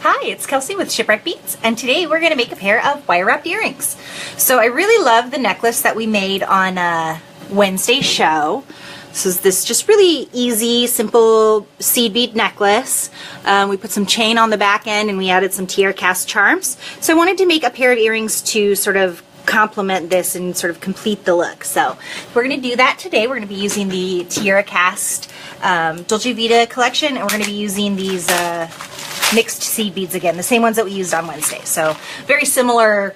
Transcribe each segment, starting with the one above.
Hi, it's Kelsey with Shipwreck Beads, and today we're going to make a pair of wire wrapped earrings. So I really love the necklace that we made on Wednesday's show. So this just really easy, simple seed bead necklace. We put some chain on the back end and we added some TierraCast charms. So I wanted to make a pair of earrings to sort of complement this and sort of complete the look. So we're going to do that today. We're going to be using the TierraCast Dolce Vita collection, and we're going to be using these mixed seed beads again, the same ones that we used on Wednesday. So very similar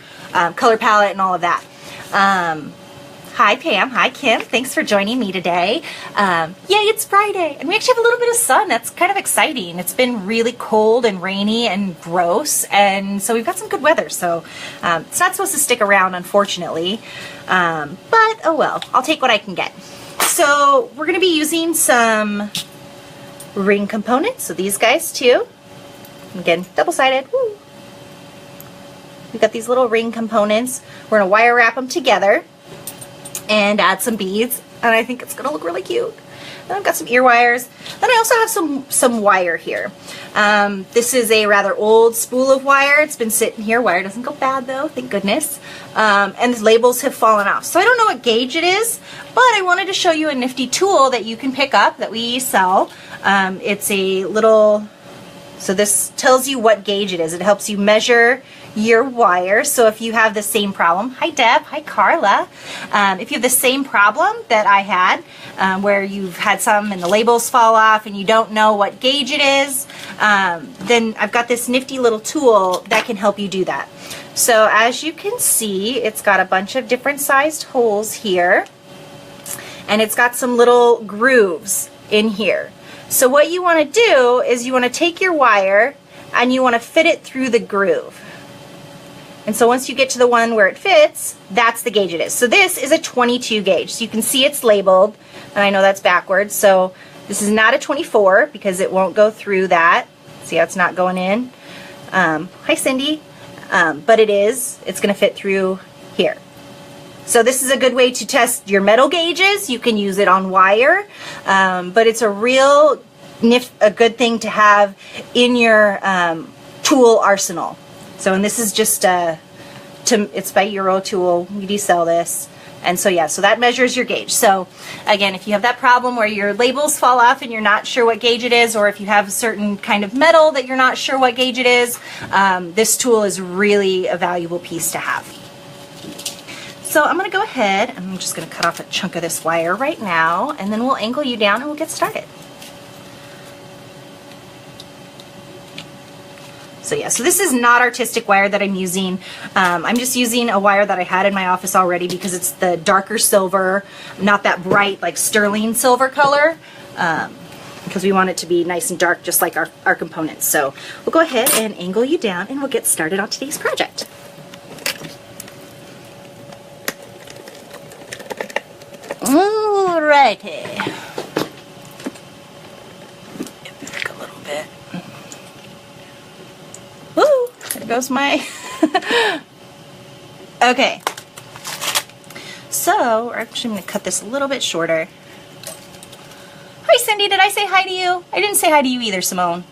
color palette and all of that. Hi Pam, hi Kim, thanks for joining me today. Yay, it's Friday, and we actually have a little bit of sun. That's kind of exciting. It's been really cold and rainy and gross, and so we've got some good weather. So it's not supposed to stick around, unfortunately, but oh well, I'll take what I can get. So we're going to be using some ring components, so these guys too. Again, double-sided. Woo. We've got these little ring components. We're going to wire wrap them together and add some beads, and I think it's going to look really cute. Then I've got some ear wires. Then I also have some wire here. This is a rather old spool of wire. It's been sitting here. Wire doesn't go bad though, thank goodness. And the labels have fallen off. So I don't know what gauge it is, but I wanted to show you a nifty tool that you can pick up that we sell. It's a little... So this tells you what gauge it is. It helps you measure your wire. So if you have the same problem, hi Deb, hi Carla. If you have the same problem that I had, where you've had some and the labels fall off and you don't know what gauge it is, then I've got this nifty little tool that can help you do that. So as you can see, it's got a bunch of different sized holes here, and it's got some little grooves in here. So what you want to do is you want to take your wire and you want to fit it through the groove. And so once you get to the one where it fits, that's the gauge it is. So this is a 22 gauge. So you can see it's labeled, and I know that's backwards. So this is not a 24 because it won't go through that. See how it's not going in? Hi Cindy. But it is. It's going to fit through here. So this is a good way to test your metal gauges. You can use it on wire, but it's a real a good thing to have in your tool arsenal. So, and this is just it's by Euro Tool. We do sell this, and so yeah, so that measures your gauge. So again, if you have that problem where your labels fall off and you're not sure what gauge it is, or if you have a certain kind of metal that you're not sure what gauge it is, this tool is really a valuable piece to have. So I'm going to go ahead, I'm just going to cut off a chunk of this wire right now, and then we'll angle you down and we'll get started. So yeah, so this is not artistic wire that I'm using. I'm just using a wire that I had in my office already because it's the darker silver, not that bright like sterling silver color, because we want it to be nice and dark just like our components. So we'll go ahead and angle you down and we'll get started on today's project. Alrighty. Back a little bit. Woo! There goes my... Okay. So, we're actually going to cut this a little bit shorter. Hi Cindy, did I say hi to you? I didn't say hi to you either, Simone.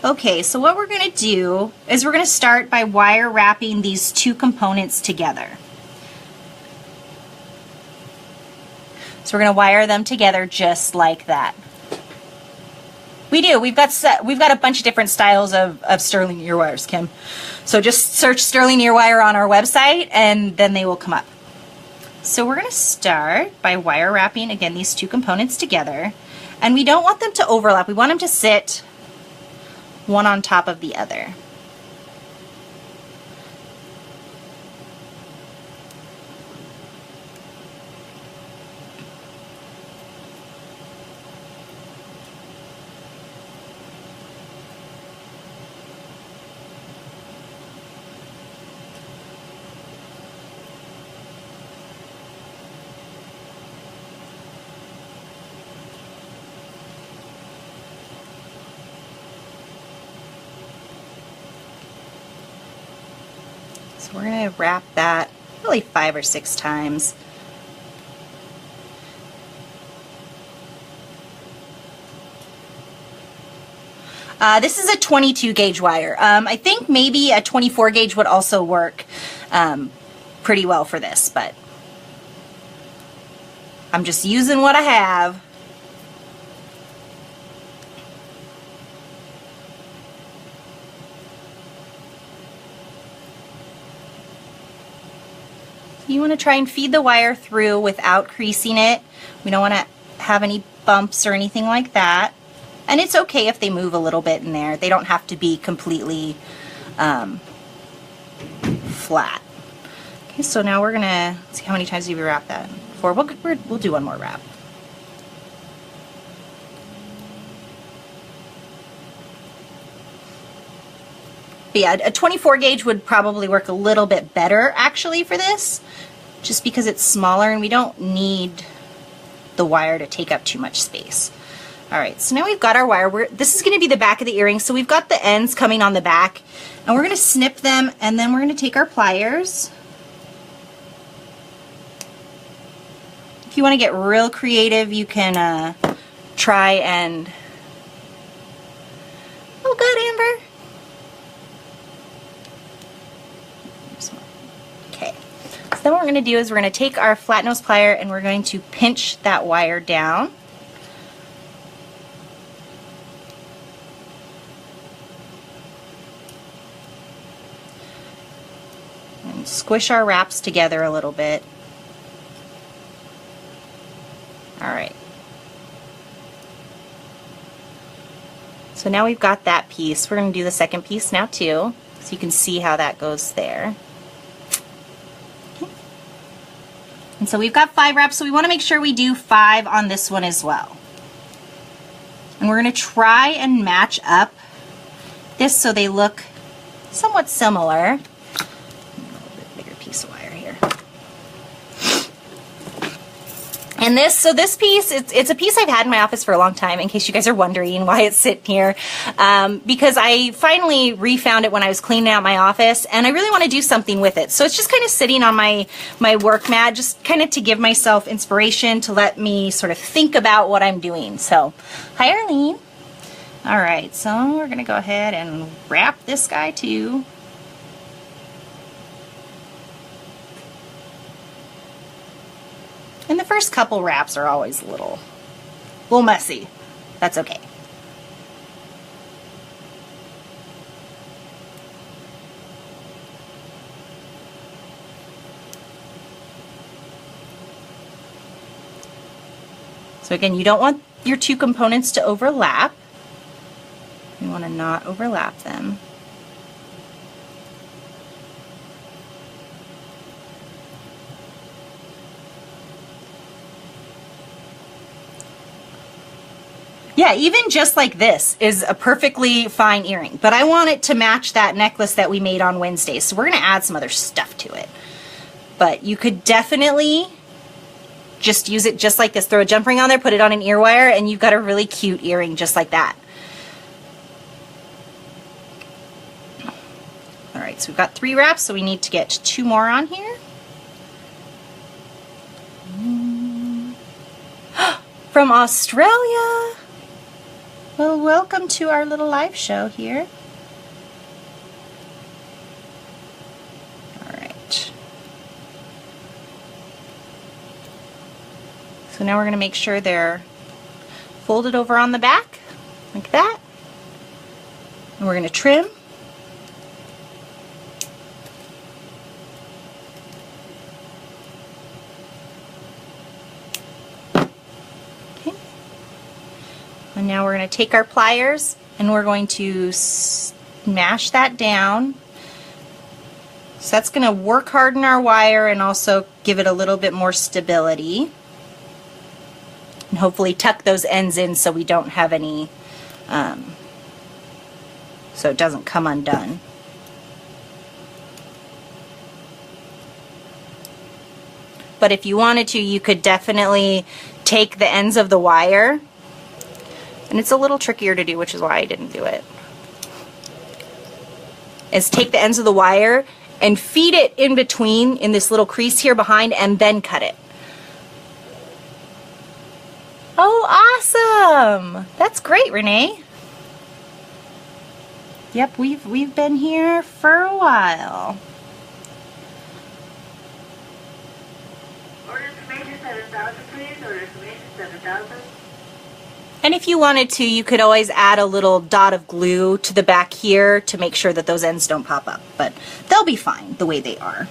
Okay, so what we're going to do is we're going to start by wire wrapping these two components together. So we're going to wire them together just like that. We do. We've got a bunch of different styles of sterling ear wires, Kim. So just search sterling ear wire on our website and then they will come up. So we're going to start by wire wrapping, again, these two components together. And we don't want them to overlap. We want them to sit one on top of the other. So we're going to wrap that really 5 or 6 times. This is a 22 gauge wire. I think maybe a 24 gauge would also work pretty well for this, but I'm just using what I have. You want to try and feed the wire through without creasing it. We don't want to have any bumps or anything like that. And it's okay if they move a little bit in there. They don't have to be completely flat. Okay, so now we're gonna see how many times do we wrap that for. We'll do one more wrap. But yeah, a 24 gauge would probably work a little bit better actually for this, just because it's smaller and we don't need the wire to take up too much space. All right, so now we've got our wire. This is going to be the back of the earring, so we've got the ends coming on the back, and we're going to snip them, and then we're going to take our pliers. If you want to get real creative, you can try and... Oh, good, Amber. Okay, so then what we're going to do is we're going to take our flat nose plier and we're going to pinch that wire down. And squish our wraps together a little bit. All right. So now we've got that piece. We're going to do the second piece now too, so you can see how that goes there. Okay. And so we've got 5 wraps, so we want to make sure we do 5 on this one as well. And we're going to try and match up this so they look somewhat similar. A little bit bigger piece of wire here. And this piece, it's a piece I've had in my office for a long time, in case you guys are wondering why it's sitting here, because I finally refound it when I was cleaning out my office, and I really want to do something with it. So it's just kind of sitting on my work mat, just kind of to give myself inspiration, to let me sort of think about what I'm doing. So, hi Arlene. All right, so we're going to go ahead and wrap this guy too. And the first couple wraps are always a little messy. That's okay. So again, you don't want your two components to overlap. You want to not overlap them. Yeah, even just like this is a perfectly fine earring, but I want it to match that necklace that we made on Wednesday, so we're going to add some other stuff to it. But you could definitely just use it just like this. Throw a jump ring on there, put it on an ear wire, and you've got a really cute earring just like that. All right, so we've got 3 wraps, so we need to get 2 more on here. From Australia! Well, welcome to our little live show here. All right. So now we're going to make sure they're folded over on the back, like that. And we're going to trim. And now we're going to take our pliers and we're going to smash that down. So that's going to work harden our wire and also give it a little bit more stability. And hopefully tuck those ends in so we don't have any, so it doesn't come undone. But if you wanted to, you could definitely take the ends of the wire. And it's a little trickier to do, which is why I didn't do it. Is take the ends of the wire and feed it in between in this little crease here behind and then cut it. Oh, awesome! That's great, Renee. Yep, we've been here for a while. Order information 7,000, please. Order information 7,000. And if you wanted to, you could always add a little dot of glue to the back here to make sure that those ends don't pop up, but they'll be fine the way they are.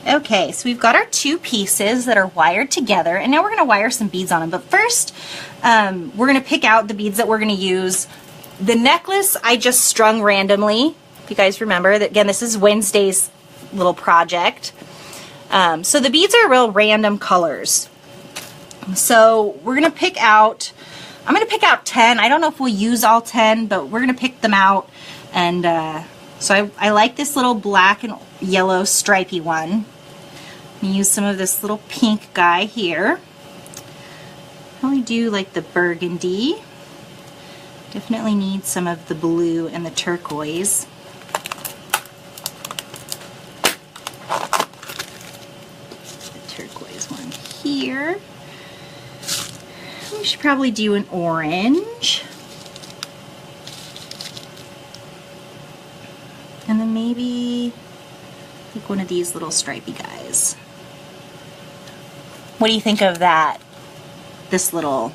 Okay, so we've got our two pieces that are wired together, and now we're going to wire some beads on them. But first, we're going to pick out the beads that we're going to use. The necklace I just strung randomly. If you guys remember, that again, this is Wednesday's little project. So the beads are real random colors. So we're going to pick out, I'm going to pick out 10. I don't know if we'll use all 10, but we're going to pick them out. And so I like this little black and yellow stripy one. I'm going to use some of this little pink guy here. I really do like the burgundy. Definitely need some of the blue and the turquoise. The turquoise one here. We should probably do an orange. And then maybe like one of these little stripy guys. What do you think of that? This little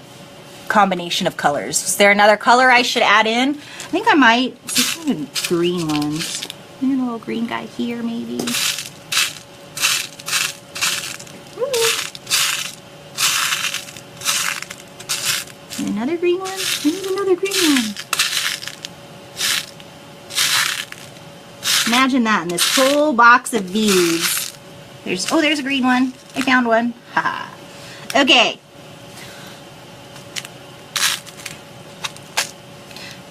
combination of colors. Is there another color I should add in? I think I might. Some green ones. Maybe a little green guy here, maybe. And another green one. Maybe another green one. Imagine that in this whole box of beads. There's a green one. I found one. Haha. Okay.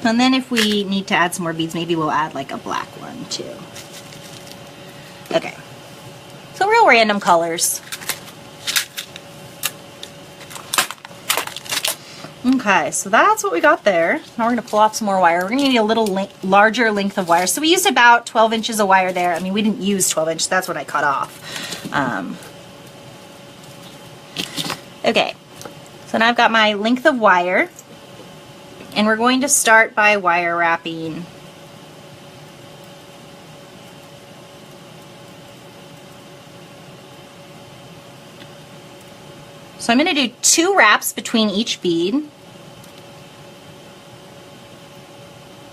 And then if we need to add some more beads, maybe we'll add like a black one too. Okay. So real random colors. Okay, so that's what we got there. Now we're going to pull off some more wire. We're going to need a little larger length of wire. So we used about 12 inches of wire there. I mean, we didn't use 12 inches. That's what I cut off. Okay, so now I've got my length of wire. And we're going to start by wire wrapping. So I'm going to do 2 wraps between each bead.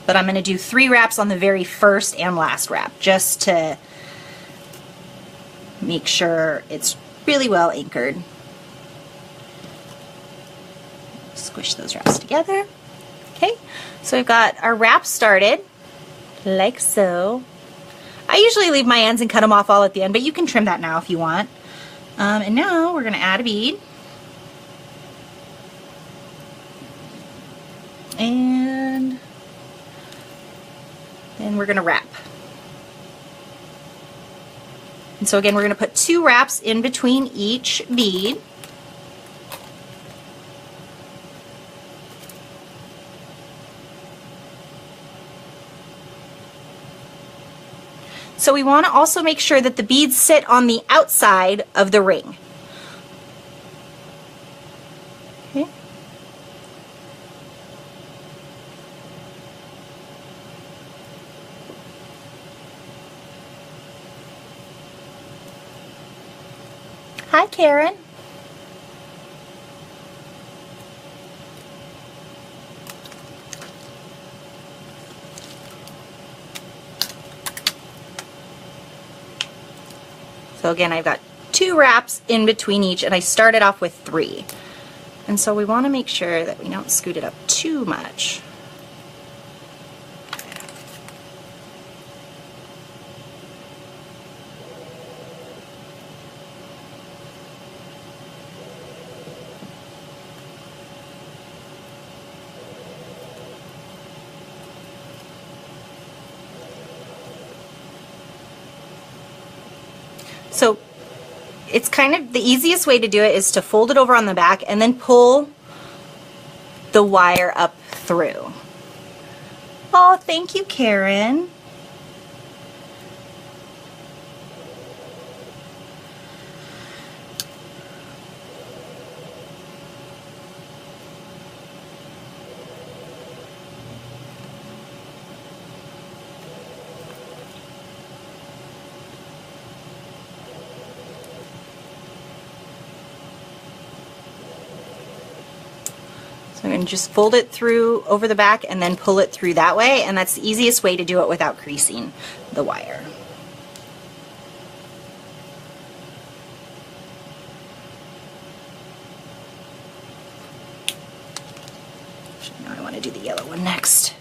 But I'm going to do 3 wraps on the very first and last wrap, just to make sure it's really well anchored. Squish those wraps together. Okay, so we've got our wrap started, like so. I usually leave my ends and cut them off all at the end, but you can trim that now if you want. And now we're going to add a bead. And then we're going to wrap. And so again, we're going to put 2 wraps in between each bead. So we want to also make sure that the beads sit on the outside of the ring. Okay. Hi, Karen. So again, I've got 2 wraps in between each, and I started off with 3. And so we want to make sure that we don't scoot it up too much. So it's kind of the easiest way to do it is to fold it over on the back and then pull the wire up through. Oh, thank you, Karen. So I'm going to just fold it through over the back and then pull it through that way, and that's the easiest way to do it without creasing the wire. Now I want to do the yellow one next.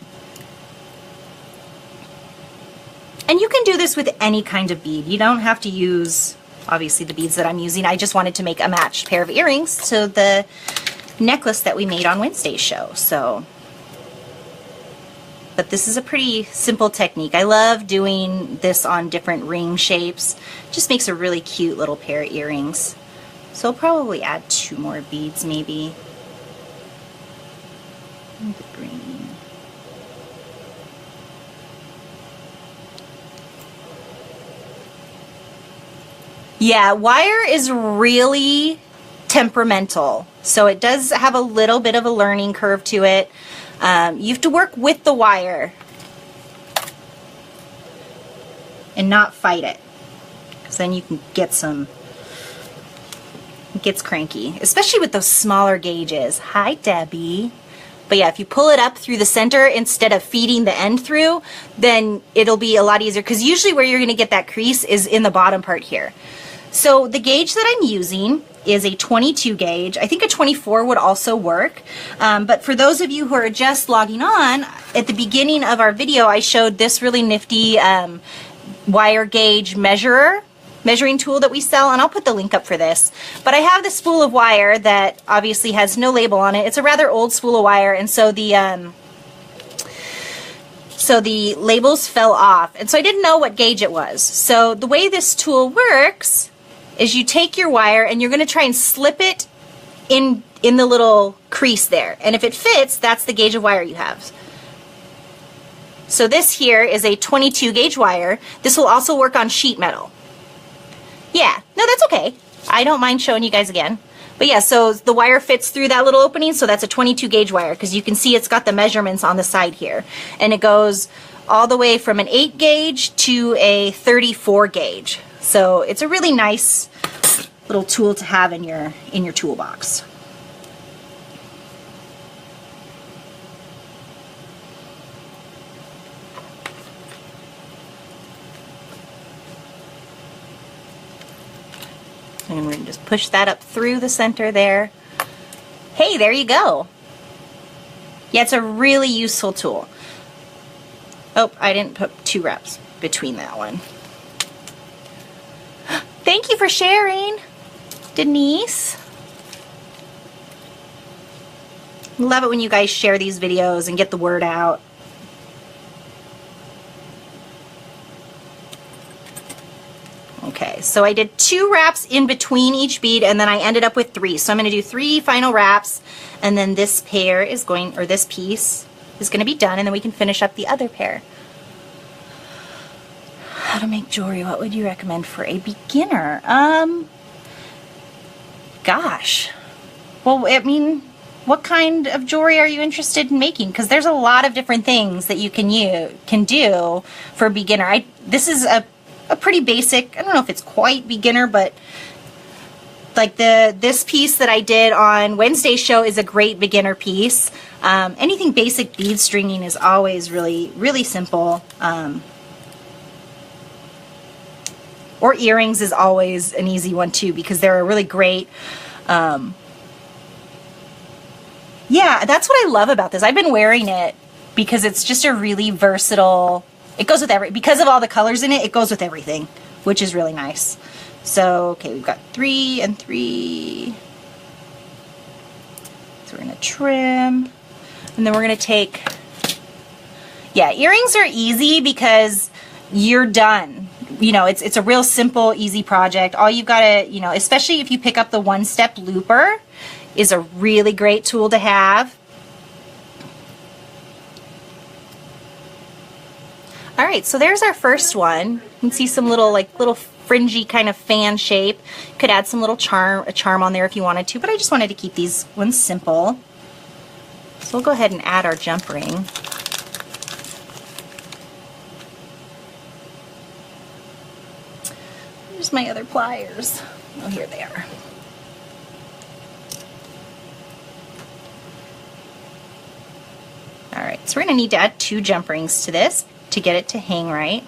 And you can do this with any kind of bead. You don't have to use, obviously, the beads that I'm using. I just wanted to make a matched pair of earrings to the necklace that we made on Wednesday's show. So, but this is a pretty simple technique. I love doing this on different ring shapes. Just makes a really cute little pair of earrings. So I'll probably add 2 more beads maybe. And the green. Yeah, wire is really temperamental, so it does have a little bit of a learning curve to it. You have to work with the wire and not fight it, because then you can get it gets cranky, especially with those smaller gauges. Hi, Debbie. But yeah, if you pull it up through the center instead of feeding the end through, then it'll be a lot easier, because usually where you're going to get that crease is in the bottom part here. So the gauge that I'm using is a 22 gauge. I think a 24 would also work. But for those of you who are just logging on, at the beginning of our video, I showed this really nifty wire gauge measuring tool that we sell, and I'll put the link up for this. But I have this spool of wire that obviously has no label on it. It's a rather old spool of wire, and so the labels fell off, and so I didn't know what gauge it was. So the way this tool works is you take your wire and you're going to try and slip it in the little crease there, and if it fits, that's the gauge of wire you have. So this here is a 22 gauge wire. This will also work on sheet metal. Yeah, no, that's okay. I don't mind showing you guys again. But yeah, so the wire fits through that little opening, so that's a 22 gauge wire, because you can see it's got the measurements on the side here. And it goes all the way from an 8 gauge to a 34 gauge. So it's a really nice little tool to have in your toolbox. And we're going to just push that up through the center there. Hey, there you go. Yeah, it's a really useful tool. Oh, I didn't put 2 wraps between that one. Thank you for sharing, Denise. Love it when you guys share these videos and get the word out. Okay, so I did 2 wraps in between each bead, and then I ended up with 3. So I'm going to do 3 final wraps, and then this pair is going, or this piece is going to be done, and then we can finish up the other pair. How to make jewelry? What would you recommend for a beginner? Gosh. Well, I mean, what kind of jewelry are you interested in making? Because there's a lot of different things that you can do for a beginner. This is a pretty basic, I don't know if it's quite beginner, but like this piece that I did on Wednesday's show is a great beginner piece. Anything basic bead stringing is always really, really simple. Or earrings is always an easy one too, because they're a really great, yeah, that's what I love about this. I've been wearing it because it's just a really versatile, it goes with because of all the colors in it, it goes with everything, which is really nice. So, okay, we've got 3 and 3. So we're going to trim, and then we're going to take, yeah, earrings are easy because you're done. You know, it's a real simple, easy project. All you've got to, you know, especially if you pick up the one-step looper, is a really great tool to have. All right, so there's our first one. You can see some little fringy kind of fan shape. You could add some little charm on there if you wanted to, but I just wanted to keep these ones simple. So we'll go ahead and add our jump ring. Here's my other pliers. Oh, here they are. So we're gonna need to add 2 jump rings to this to get it to hang right.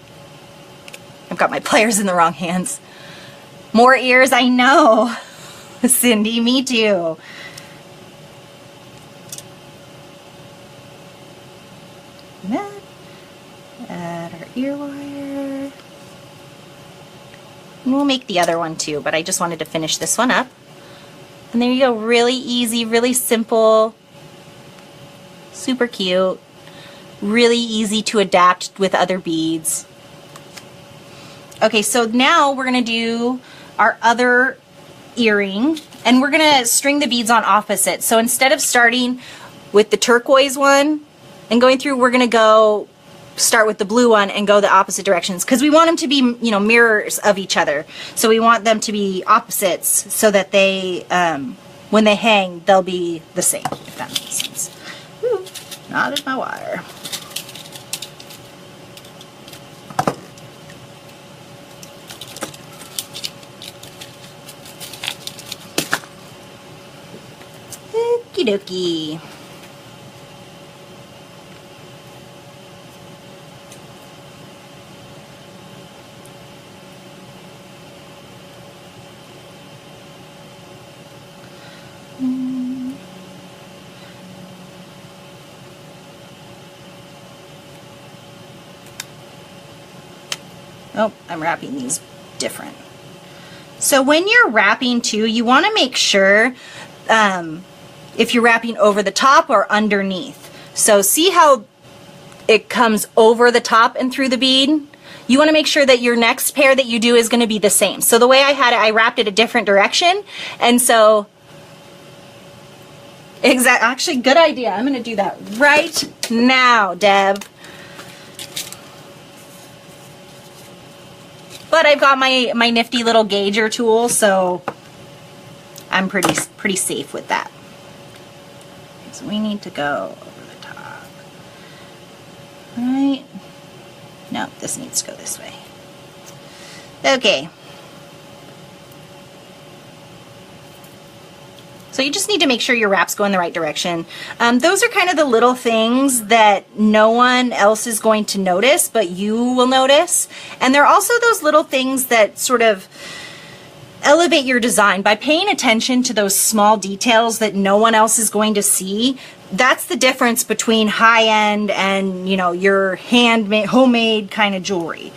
I've got my pliers in the wrong hands. More ears, I know. Cindy, me too. Add our ear wire. And we'll make the other one too, but I just wanted to finish this one up. And there you go, really easy, really simple, super cute, really easy to adapt with other beads. Okay, so now we're gonna do our other earring, and we're gonna string the beads on opposite. So instead of starting with the turquoise one and going through, we're gonna start with the blue one and go the opposite directions, because we want them to be, you know, mirrors of each other. So we want them to be opposites so that they, when they hang, they'll be the same, if that makes sense. Ooh, knotted my wire. Okie dokie. Oh, I'm wrapping these different. So when you're wrapping too, you want to make sure if you're wrapping over the top or underneath. So see how it comes over the top and through the bead? You want to make sure that your next pair that you do is going to be the same. So the way I had it, I wrapped it a different direction. And so, actually, good idea. I'm going to do that right now, Deb. But I've got my nifty little gauger tool, so I'm pretty safe with that. So we need to go over the top. Right? No, this needs to go this way. Okay. So you just need to make sure your wraps go in the right direction. Those are kind of the little things that no one else is going to notice, but you will notice. And they're also those little things that sort of elevate your design by paying attention to those small details that no one else is going to see. That's the difference between high-end and, you know, your handmade, homemade kind of jewelry,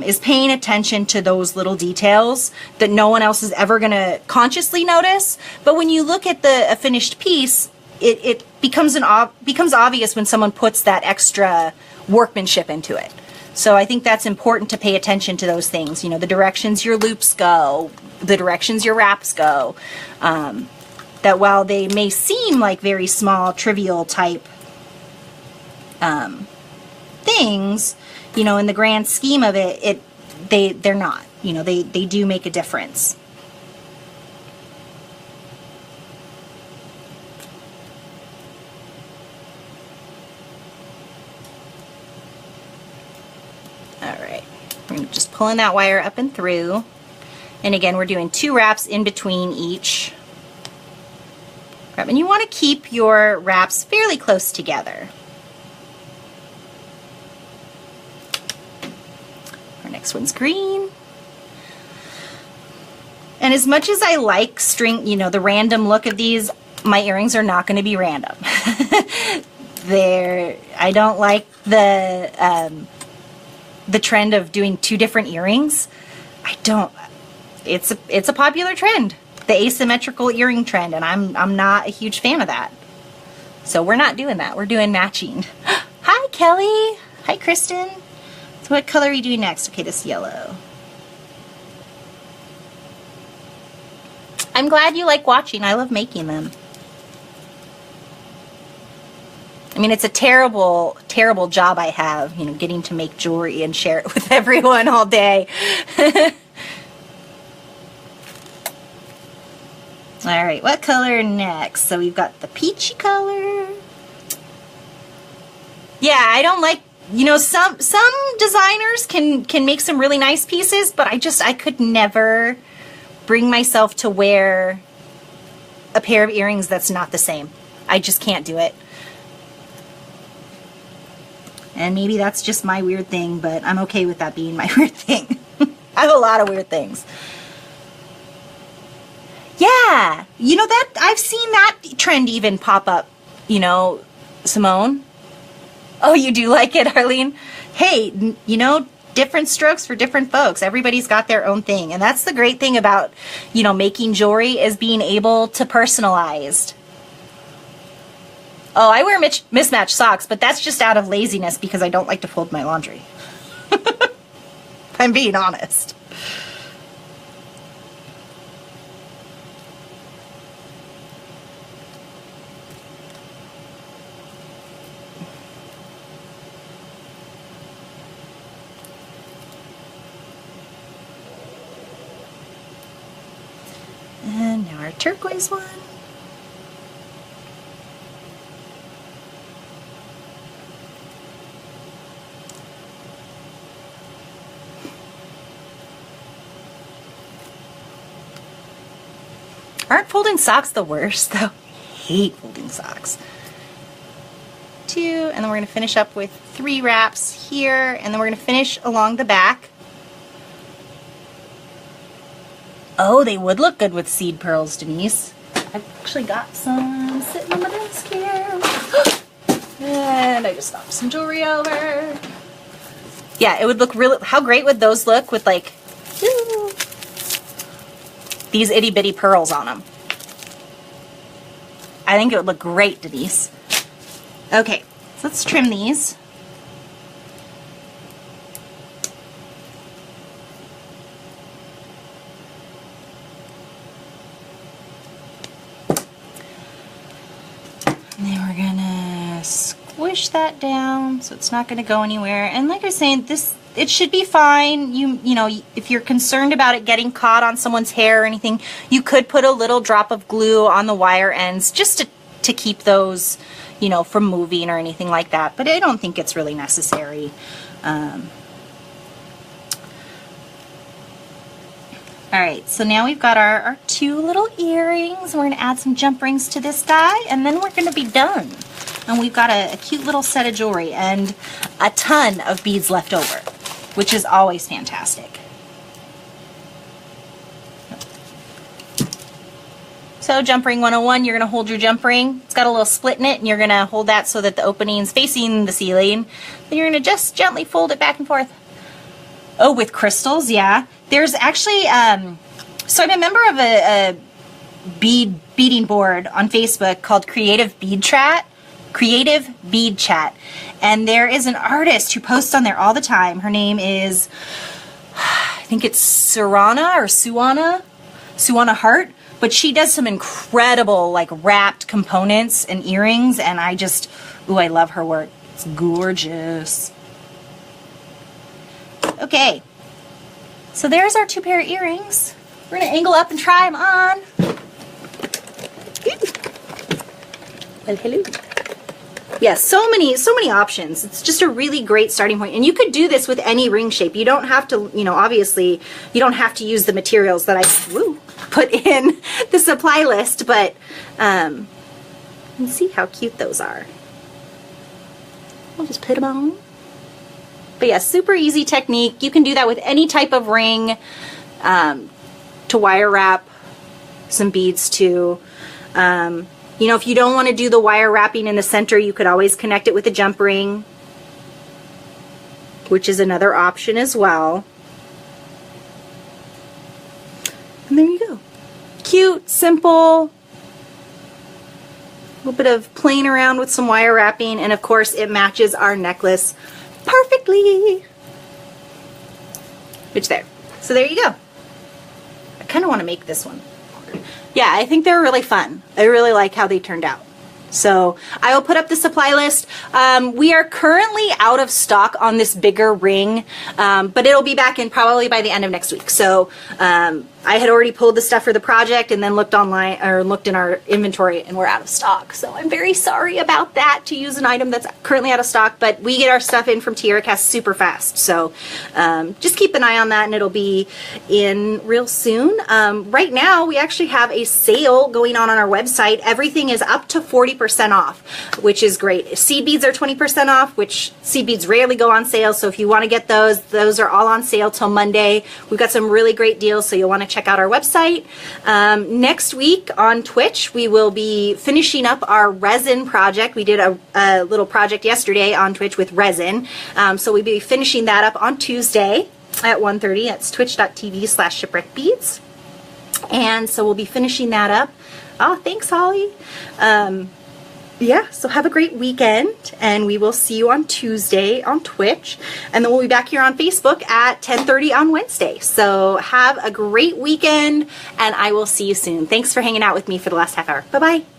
is paying attention to those little details that no one else is ever going to consciously notice. But when you look at a finished piece, it becomes obvious when someone puts that extra workmanship into it. So I think that's important to pay attention to those things. You know, the directions your loops go, the directions your wraps go. That while they may seem like very small, trivial type things, you know, in the grand scheme of it, they're not. You know, they do make a difference. All right, we're just pulling that wire up and through. And again, we're doing 2 wraps in between each. And you want to keep your wraps fairly close together. Our next one's green. And as much as I like string, you know, the random look of these, my earrings are not going to be random. I don't like the trend of doing 2 different earrings. It's a popular trend. The asymmetrical earring trend, and I'm not a huge fan of that. So we're not doing that. We're doing matching. Hi, Kelly. Hi, Kristen. So what color are you doing next? Okay, this yellow. I'm glad you like watching. I love making them. I mean, it's a terrible, terrible job I have, you know, getting to make jewelry and share it with everyone all day. All right, what color next? So we've got the peachy color. Yeah, I don't like, you know, some designers can make some really nice pieces, but I could never bring myself to wear a pair of earrings that's not the same. I just can't do it. And maybe that's just my weird thing, but I'm okay with that being my weird thing. I have a lot of weird things. Yeah, you know that, I've seen that trend even pop up, you know, Simone. Oh, you do like it, Arlene? Hey, you know, different strokes for different folks. Everybody's got their own thing. And that's the great thing about, you know, making jewelry, is being able to personalize. Oh, I wear mismatched socks, but that's just out of laziness because I don't like to fold my laundry. I'm being honest. And now our turquoise one. Aren't folding socks the worst, though? I hate folding socks. 2, and then we're going to finish up with 3 wraps here, and then we're going to finish along the back. Oh, they would look good with seed pearls, Denise. I've actually got some sitting on the desk here. And I just knocked some jewelry over. Yeah, it would look really, how great would those look with like, woo, these itty bitty pearls on them? I think it would look great, Denise. Okay, so let's trim these. And then we're gonna squish that down so it's not gonna go anywhere. And like I was saying, it should be fine. You know, if you're concerned about it getting caught on someone's hair or anything, you could put a little drop of glue on the wire ends just to keep those, you know, from moving or anything like that. But I don't think it's really necessary. All right, so now we've got our 2 little earrings. We're gonna add some jump rings to this guy, and then we're gonna be done. And we've got a cute little set of jewelry and a ton of beads left over, which is always fantastic. So jump ring 101, you're gonna hold your jump ring. It's got a little split in it, and you're gonna hold that so that the opening's facing the ceiling. Then you're gonna just gently fold it back and forth. Oh, with crystals, yeah. There's actually, so I'm a member of a beading board on Facebook called Creative Bead Chat, and there is an artist who posts on there all the time. Her name is, I think it's Suana Hart, but she does some incredible like wrapped components and earrings, and I just, ooh, I love her work. It's gorgeous. Okay, so there's our 2 pair of earrings. We're gonna angle up and try them on. Well, hello. Yeah, so many options. It's just a really great starting point. And you could do this with any ring shape. You don't have to, you know, obviously, you don't have to use the materials that I put in the supply list, but you can see how cute those are. I'll just put them on. But yeah, super easy technique. You can do that with any type of ring, to wire wrap some beads to. You know, if you don't want to do the wire wrapping in the center, you could always connect it with a jump ring, which is another option as well. And there you go. Cute, simple, a little bit of playing around with some wire wrapping, and of course it matches our necklace perfectly. Which there. So there you go. I kind of want to make this one. Yeah, I think they're really fun. I really like how they turned out. So I will put up the supply list. We are currently out of stock on this bigger ring, but it'll be back in probably by the end of next week. So I had already pulled the stuff for the project and then looked online or looked in our inventory, and we're out of stock. So I'm very sorry about that, to use an item that's currently out of stock, but we get our stuff in from TierraCast super fast. So just keep an eye on that, and it'll be in real soon. Right now we actually have a sale going on our website. Everything is up to 40% 20% off, which is great. Seed beads are 20% off, which seed beads rarely go on sale. So if you want to get those are all on sale till Monday. We've got some really great deals, so you'll want to check out our website. Next week on Twitch, we will be finishing up our resin project. We did a little project yesterday on Twitch with resin. So we'll be finishing that up on Tuesday at 1:30. That's twitch.tv/shipwreckbeads. And so we'll be finishing that up. Oh, thanks, Holly. Yeah, so have a great weekend, and we will see you on Tuesday on Twitch, and then we'll be back here on Facebook at 10:30 on Wednesday. So have a great weekend, and I will see you soon. Thanks for hanging out with me for the last half hour. Bye-bye.